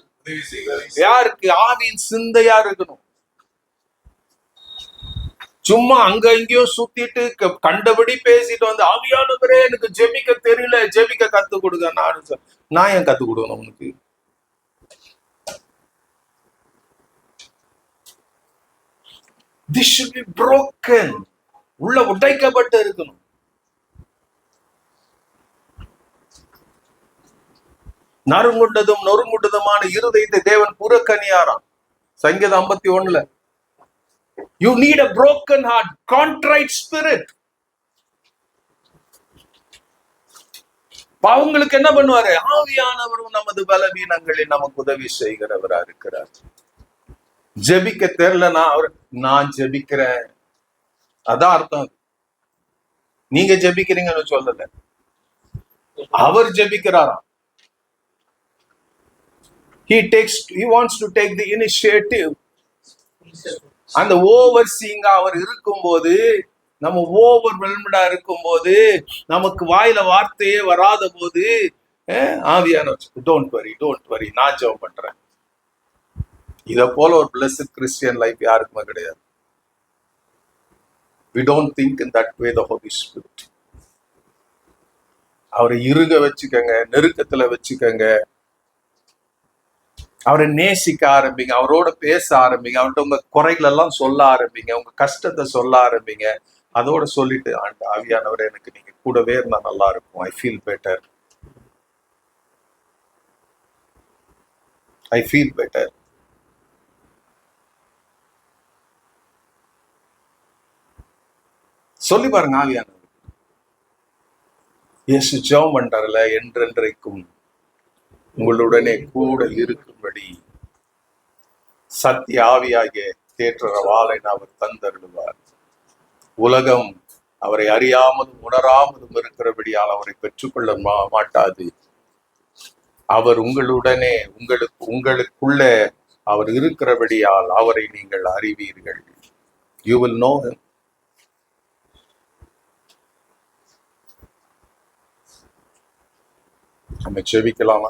யாருக்கு ஆவியின் சிந்தையா இருக்கணும். சும்மா அங்க இங்கேயும் சுத்திட்டு கண்டபடி பேசிட்டு வந்து ஆவியானவரே எனக்கு ஜெபிக்க தெரியல, ஜெபிக்க கத்து கொடுங்க. நான் ஏன் கத்து கொடுக்கணும் உனக்கு? This should be broken. உள்ள உடைக்கப்பட்டு இருக்கணும். நறுங்குண்டதும் நொறுங்குண்டதுமான இருதயத்தை தேவன் புறக்கணியாராம். சங்கீதம் 51. You need a broken heart, contrite spirit. அவங்களுக்கு என்ன பண்ணுவாரு? ஆவியானவரும் நமது பலவீனங்களில் நமக்கு உதவி செய்கிறவரா இருக்கிறார். ஜெபிக்க தெரியலனா நான் ஜெபிக்கிறேன், அதான் அர்த்தம். நீங்க ஜெபிக்கிறீங்கன்னு சொல்லல, அவர் ஜெபிக்கிறாராம். He wants to take the initiative. அந்த ஓவர்சீயிங்கா அவர் இருக்கும்போது, நம்ம ஓவர்வெல்ம்டா இருக்கும்போது, நமக்கு வாயில வார்த்தையே வராத போது ஆவியானவர் டோன்ட் வரி நான் ஜெபம் பண்றேன். இத போல ஒரு blessed Christian life யாருக்குமே கிடையாது. We don't think in that way the Holy Spirit. அவரை இறுக வச்சுக்கங்க, நெருக்கத்துல வச்சுக்கங்க. அவரை நேசிக்க ஆரம்பிங்க, அவரோட பேச ஆரம்பிங்க, அவர்கிட்ட உங்க குறைகள் எல்லாம் சொல்ல ஆரம்பிங்க, உங்க கஷ்டத்தை சொல்ல ஆரம்பிங்க. அதோட சொல்லிட்டு, ஆவியானவரை எனக்கு நீங்க கூடவே இருந்தா நல்லா இருக்கும். I feel better, I feel better. சொல்லி பாருங்க ஆவியானவர். இயேசு ஜெபம் பண்றாருல, என்றென்றைக்கும் உங்களுடனே கூட இருக்கும்படி சத்திய ஆவியாகிய தேற்ற வாளை அவர் தந்தருளுவார். உலகம் அவரை அறியாமலும் உணராமலும் இருக்கிறபடியால் அவரை பெற்றுக்கொள்ள மாட்டாது. அவர் உங்களுடனே உங்களுக்குள்ள அவர் இருக்கிறபடியால் அவரை நீங்கள் அறிவீர்கள். You will know him. நம்ம ஜெபிக்கலாமா?